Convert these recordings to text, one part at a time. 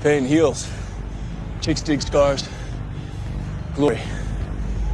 Pain heals. Chicks dig scars. Glory.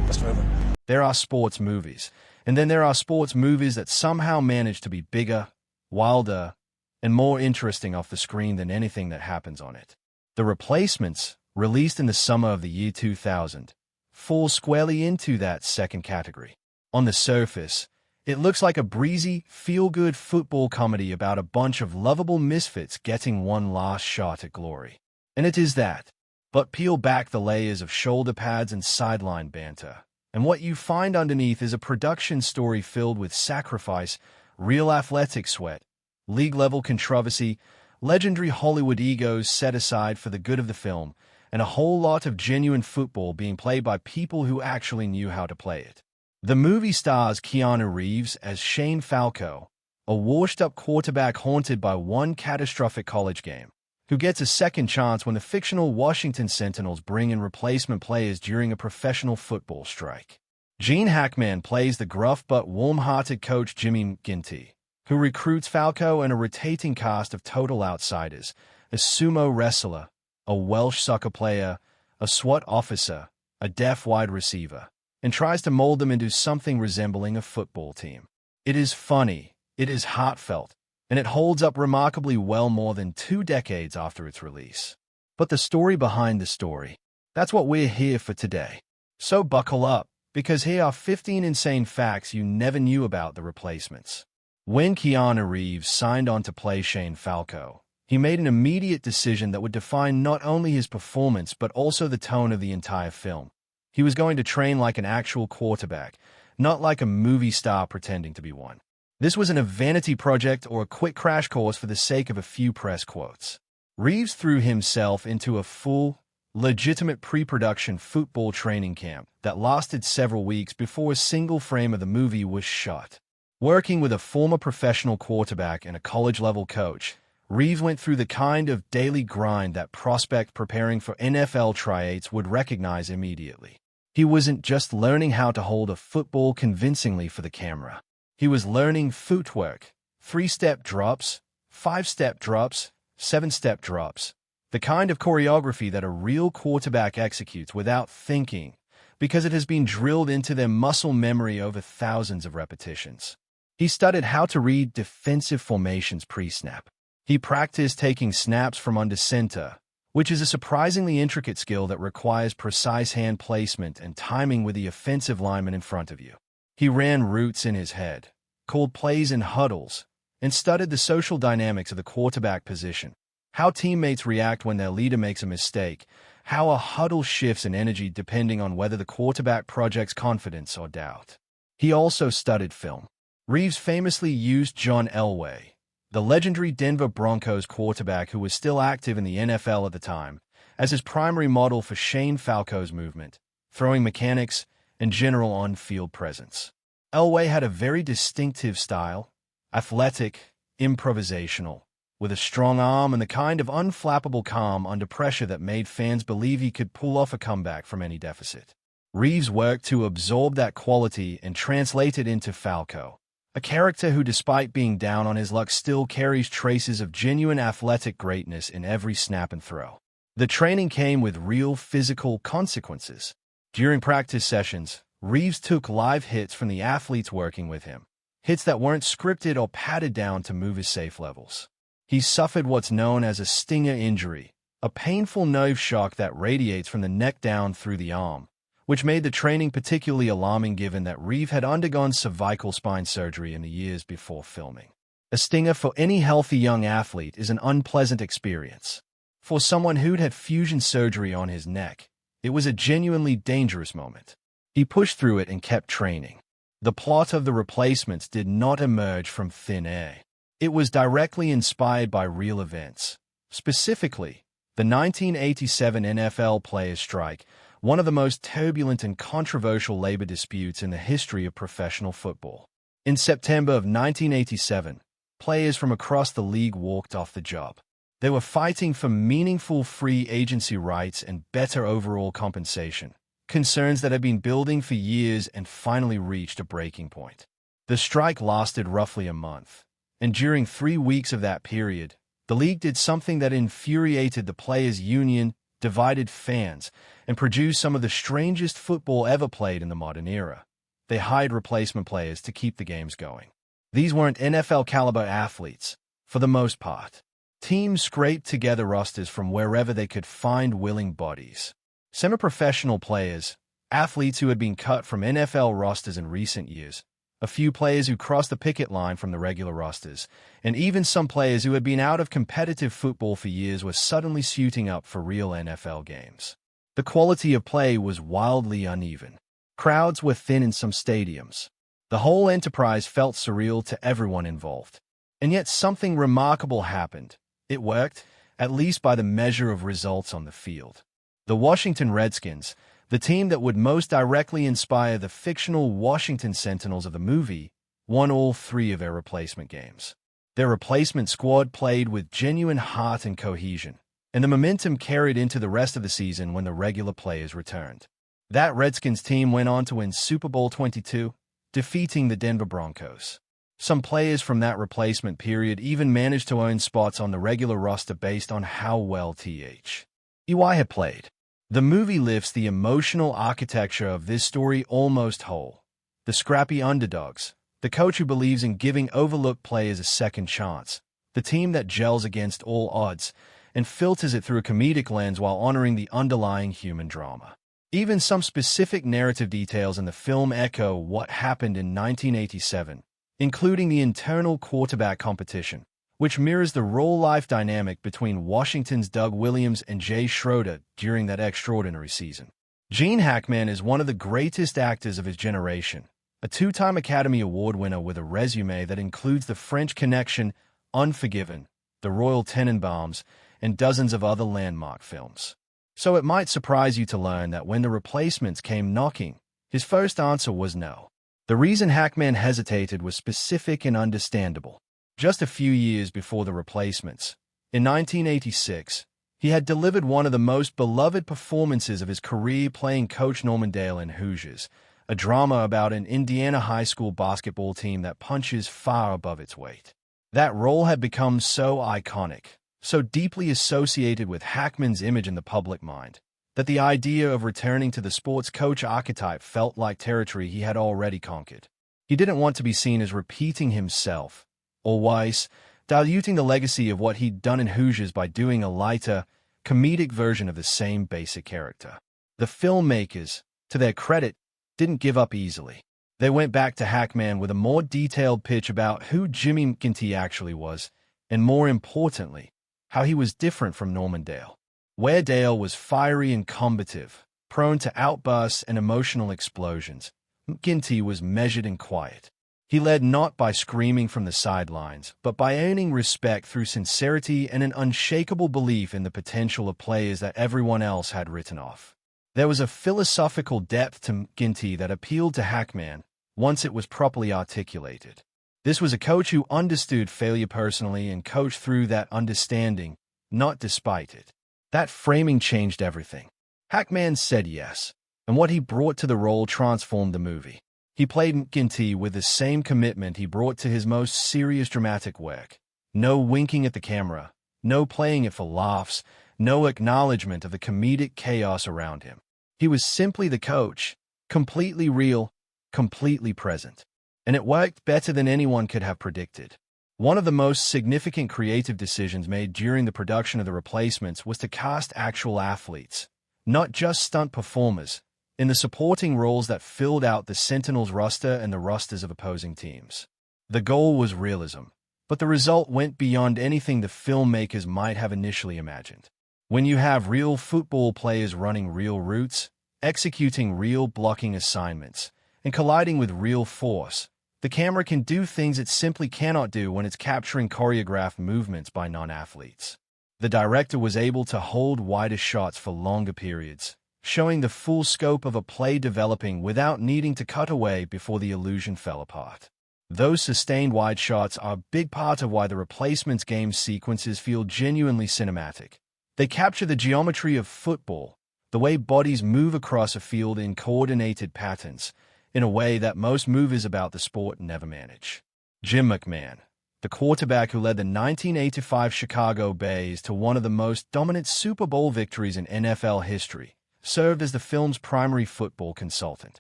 That's forever. There are sports movies, and then there are sports movies that somehow manage to be bigger, wilder, and more interesting off the screen than anything that happens on it. The Replacements, released in the summer of the year 2000, falls squarely into that second category. On the surface, it looks like a breezy, feel-good football comedy about a bunch of lovable misfits getting one last shot at glory. And it is that. But peel back the layers of shoulder pads and sideline banter, and what you find underneath is a production story filled with sacrifice, real athletic sweat, league-level controversy, legendary Hollywood egos set aside for the good of the film, and a whole lot of genuine football being played by people who actually knew how to play it. The movie stars Keanu Reeves as Shane Falco, a washed-up quarterback haunted by one catastrophic college game, who gets a second chance when the fictional Washington Sentinels bring in replacement players during a professional football strike. Gene Hackman plays the gruff but warm-hearted coach Jimmy McGinty, who recruits Falco and a rotating cast of total outsiders, a sumo wrestler, a Welsh soccer player, a SWAT officer, a deaf wide receiver, and tries to mold them into something resembling a football team. It is funny, it is heartfelt, and it holds up remarkably well more than 2 decades after its release. But the story behind the story, that's what we're here for today. So buckle up, because here are 15 insane facts you never knew about The Replacements. When Keanu Reeves signed on to play Shane Falco, he made an immediate decision that would define not only his performance but also the tone of the entire film. He was going to train like an actual quarterback, not like a movie star pretending to be one. This wasn't a vanity project or a quick crash course for the sake of a few press quotes. Reeves threw himself into a full, legitimate pre-production football training camp that lasted several weeks before a single frame of the movie was shot. Working with a former professional quarterback and a college-level coach, Reeves went through the kind of daily grind that prospect preparing for NFL tryouts would recognize immediately. He wasn't just learning how to hold a football convincingly for the camera. He was learning footwork, 3-step drops, 5-step drops, 7-step drops, the kind of choreography that a real quarterback executes without thinking, because it has been drilled into their muscle memory over thousands of repetitions. He studied how to read defensive formations pre-snap. He practiced taking snaps from under center, which is a surprisingly intricate skill that requires precise hand placement and timing with the offensive lineman in front of you. He ran routes in his head, called plays in huddles, and studied the social dynamics of the quarterback position, how teammates react when their leader makes a mistake, how a huddle shifts in energy depending on whether the quarterback projects confidence or doubt. He also studied film. Reeves famously used John Elway, the legendary Denver Broncos quarterback who was still active in the NFL at the time, as his primary model for Shane Falco's movement, throwing mechanics, and general on-field presence. Elway had a very distinctive style, athletic, improvisational, with a strong arm and the kind of unflappable calm under pressure that made fans believe he could pull off a comeback from any deficit. Reeves worked to absorb that quality and translate it into Falco, a character who, despite being down on his luck, still carries traces of genuine athletic greatness in every snap and throw. The training came with real physical consequences. During practice sessions, Reeves took live hits from the athletes working with him, hits that weren't scripted or padded down to move his safe levels. He suffered what's known as a stinger injury, a painful nerve shock that radiates from the neck down through the arm, which made the training particularly alarming given that Reeves had undergone cervical spine surgery in the years before filming. A stinger for any healthy young athlete is an unpleasant experience. For someone who'd had fusion surgery on his neck, it was a genuinely dangerous moment. He pushed through it and kept training. The plot of The Replacements did not emerge from thin air. It was directly inspired by real events. Specifically, the 1987 NFL players' strike, one of the most turbulent and controversial labor disputes in the history of professional football. In September of 1987, players from across the league walked off the job. They were fighting for meaningful free agency rights and better overall compensation, concerns that had been building for years and finally reached a breaking point. The strike lasted roughly a month, and during 3 weeks of that period, The league did something that infuriated the players' union, divided fans, and produced some of the strangest football ever played in the modern era. They hired replacement players to keep the games going. These weren't NFL-caliber athletes, for the most part. Teams scraped together rosters from wherever they could find willing bodies. Semi-professional players, athletes who had been cut from NFL rosters in recent years, a few players who crossed the picket line from the regular rosters, and even some players who had been out of competitive football for years were suddenly suiting up for real NFL games. The quality of play was wildly uneven. Crowds were thin in some stadiums. The whole enterprise felt surreal to everyone involved. And yet something remarkable happened. It worked, at least by the measure of results on the field. The Washington Redskins, the team that would most directly inspire the fictional Washington Sentinels of the movie, won all 3 of their replacement games. Their replacement squad played with genuine heart and cohesion, and the momentum carried into the rest of the season when the regular players returned. That Redskins team went on to win Super Bowl 22, defeating the Denver Broncos. Some players from that replacement period even managed to earn spots on the regular roster based on how well T.H.E.Y. had played. The movie lifts the emotional architecture of this story almost whole. The scrappy underdogs, the coach who believes in giving overlooked players a second chance, the team that gels against all odds and filters it through a comedic lens while honoring the underlying human drama. Even some specific narrative details in the film echo what happened in 1987, including the internal quarterback competition, which mirrors the real-life dynamic between Washington's Doug Williams and Jay Schroeder during that extraordinary season. Gene Hackman is one of the greatest actors of his generation, a 2-time Academy Award winner with a resume that includes The French Connection, Unforgiven, The Royal Tenenbaums, and dozens of other landmark films. So it might surprise you to learn that when the replacements came knocking, his first answer was no. The reason Hackman hesitated was specific and understandable. Just a few years before the replacements, in 1986, he had delivered one of the most beloved performances of his career playing Coach Norman Dale in Hoosiers, a drama about an Indiana high school basketball team that punches far above its weight. That role had become so iconic, so deeply associated with Hackman's image in the public mind, that the idea of returning to the sports coach archetype felt like territory he had already conquered. He didn't want to be seen as repeating himself, or worse, diluting the legacy of what he'd done in Hoosiers by doing a lighter, comedic version of the same basic character. The filmmakers, to their credit, didn't give up easily. They went back to Hackman with a more detailed pitch about who Jimmy McGinty actually was, and more importantly, how he was different from Norman Dale. Where Dale was fiery and combative, prone to outbursts and emotional explosions, McGinty was measured and quiet. He led not by screaming from the sidelines, but by earning respect through sincerity and an unshakable belief in the potential of players that everyone else had written off. There was a philosophical depth to McGinty that appealed to Hackman once it was properly articulated. This was a coach who understood failure personally and coached through that understanding, not despite it. That framing changed everything. Hackman said yes, and what he brought to the role transformed the movie. He played McGinty with the same commitment he brought to his most serious dramatic work. No winking at the camera, no playing it for laughs, no acknowledgement of the comedic chaos around him. He was simply the coach, completely real, completely present. And it worked better than anyone could have predicted. One of the most significant creative decisions made during the production of The Replacements was to cast actual athletes, not just stunt performers, in the supporting roles that filled out the Sentinels roster and the rosters of opposing teams. The goal was realism, but the result went beyond anything the filmmakers might have initially imagined. When you have real football players running real routes, executing real blocking assignments, and colliding with real force, the camera can do things it simply cannot do when it's capturing choreographed movements by non-athletes. The director was able to hold wider shots for longer periods, showing the full scope of a play developing without needing to cut away before the illusion fell apart. Those sustained wide shots are a big part of why the Replacements game sequences feel genuinely cinematic. They capture the geometry of football, the way bodies move across a field in coordinated patterns, in a way that most movies about the sport never manage. Jim McMahon, the quarterback who led the 1985 Chicago Bears to one of the most dominant Super Bowl victories in NFL history, served as the film's primary football consultant.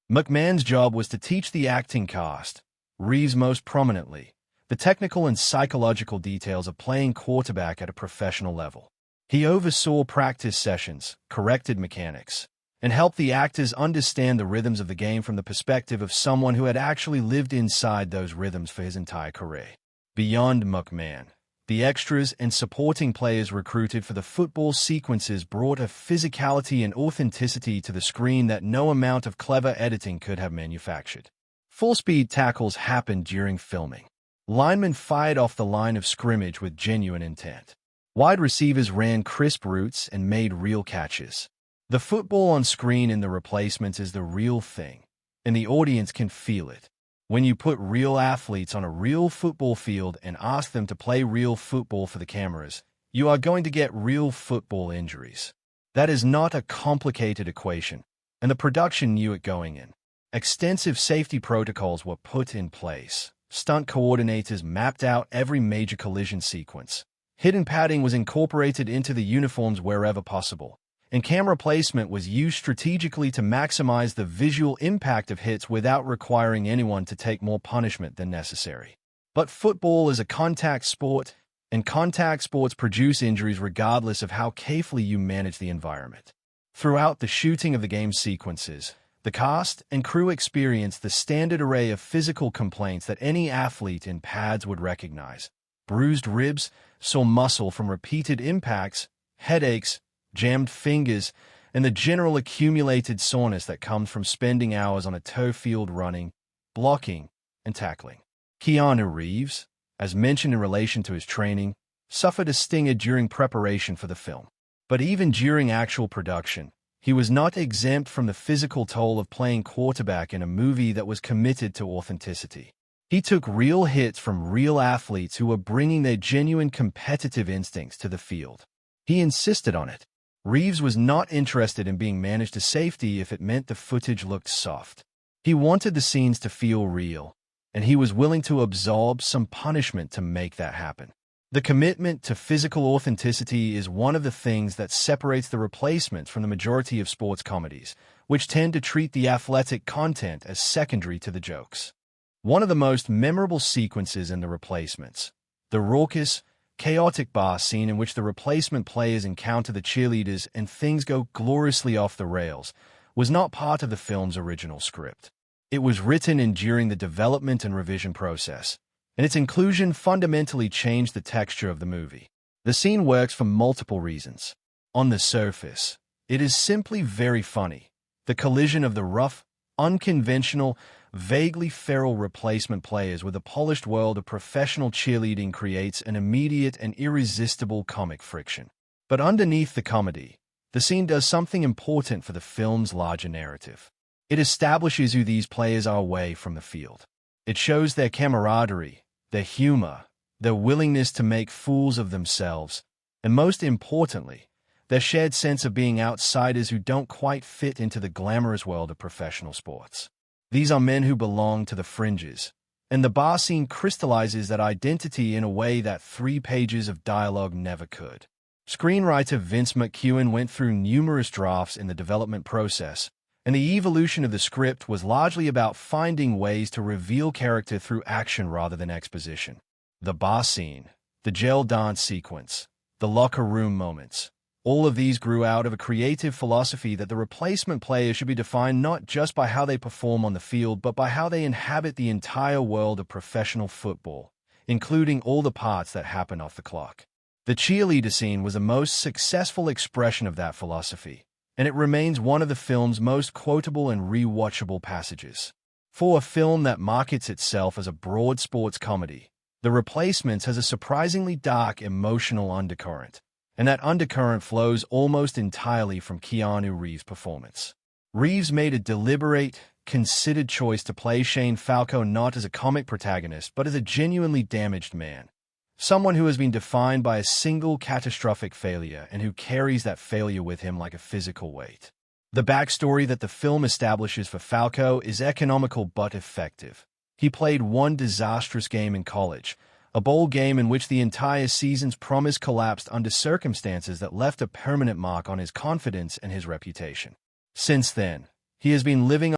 McMahon's job was to teach the acting cast, Reeves most prominently, the technical and psychological details of playing quarterback at a professional level. He oversaw practice sessions, corrected mechanics, and helped the actors understand the rhythms of the game from the perspective of someone who had actually lived inside those rhythms for his entire career. Beyond McMahon, the extras and supporting players recruited for the football sequences brought a physicality and authenticity to the screen that no amount of clever editing could have manufactured. Full-speed tackles happened during filming. Linemen fired off the line of scrimmage with genuine intent. Wide receivers ran crisp routes and made real catches. The football on screen in The Replacements is the real thing, and the audience can feel it. When you put real athletes on a real football field and ask them to play real football for the cameras, you are going to get real football injuries. That is not a complicated equation, and the production knew it going in. Extensive safety protocols were put in place. Stunt coordinators mapped out every major collision sequence. Hidden padding was incorporated into the uniforms wherever possible, and camera placement was used strategically to maximize the visual impact of hits without requiring anyone to take more punishment than necessary. But football is a contact sport, and contact sports produce injuries regardless of how carefully you manage the environment. Throughout the shooting of the game sequences, the cast and crew experienced the standard array of physical complaints that any athlete in pads would recognize: bruised ribs, sore muscle from repeated impacts, headaches, jammed fingers, and the general accumulated soreness that comes from spending hours on a turf field running, blocking, and tackling. Keanu Reeves, as mentioned in relation to his training, suffered a stinger during preparation for the film. But even during actual production, he was not exempt from the physical toll of playing quarterback in a movie that was committed to authenticity. He took real hits from real athletes who were bringing their genuine competitive instincts to the field. He insisted on it. Reeves was not interested in being managed to safety if it meant the footage looked soft. He wanted the scenes to feel real, and he was willing to absorb some punishment to make that happen. The commitment to physical authenticity is one of the things that separates The Replacements from the majority of sports comedies, which tend to treat the athletic content as secondary to the jokes. One of the most memorable sequences in The Replacements, the raucous, chaotic bar scene in which the replacement players encounter the cheerleaders and things go gloriously off the rails, was not part of the film's original script. It was written in during the development and revision process, and its inclusion fundamentally changed the texture of the movie. The scene works for multiple reasons. On the surface, it is simply very funny. The collision of the rough, unconventional, vaguely feral replacement players with the polished world of professional cheerleading creates an immediate and irresistible comic friction. But underneath the comedy, the scene does something important for the film's larger narrative. It establishes who these players are away from the field. It shows their camaraderie, their humor, their willingness to make fools of themselves, and most importantly, their shared sense of being outsiders who don't quite fit into the glamorous world of professional sports. These are men who belong to the fringes, and the bar scene crystallizes that identity in a way that 3 pages of dialogue never could. Screenwriter Vince McEwen went through numerous drafts in the development process, and the evolution of the script was largely about finding ways to reveal character through action rather than exposition. The bar scene, the jail dance sequence, the locker room moments, all of these grew out of a creative philosophy that the replacement players should be defined not just by how they perform on the field, but by how they inhabit the entire world of professional football, including all the parts that happen off the clock. The cheerleader scene was the most successful expression of that philosophy, and it remains one of the film's most quotable and rewatchable passages. For a film that markets itself as a broad sports comedy, The Replacements has a surprisingly dark emotional undercurrent, and that undercurrent flows almost entirely from Keanu Reeves' performance. Reeves made a deliberate, considered choice to play Shane Falco not as a comic protagonist, but as a genuinely damaged man. Someone who has been defined by a single catastrophic failure and who carries that failure with him like a physical weight. The backstory that the film establishes for Falco is economical but effective. He played one disastrous game in college, a bowl game in which the entire season's promise collapsed under circumstances that left a permanent mark on his confidence and his reputation. Since then, he has been living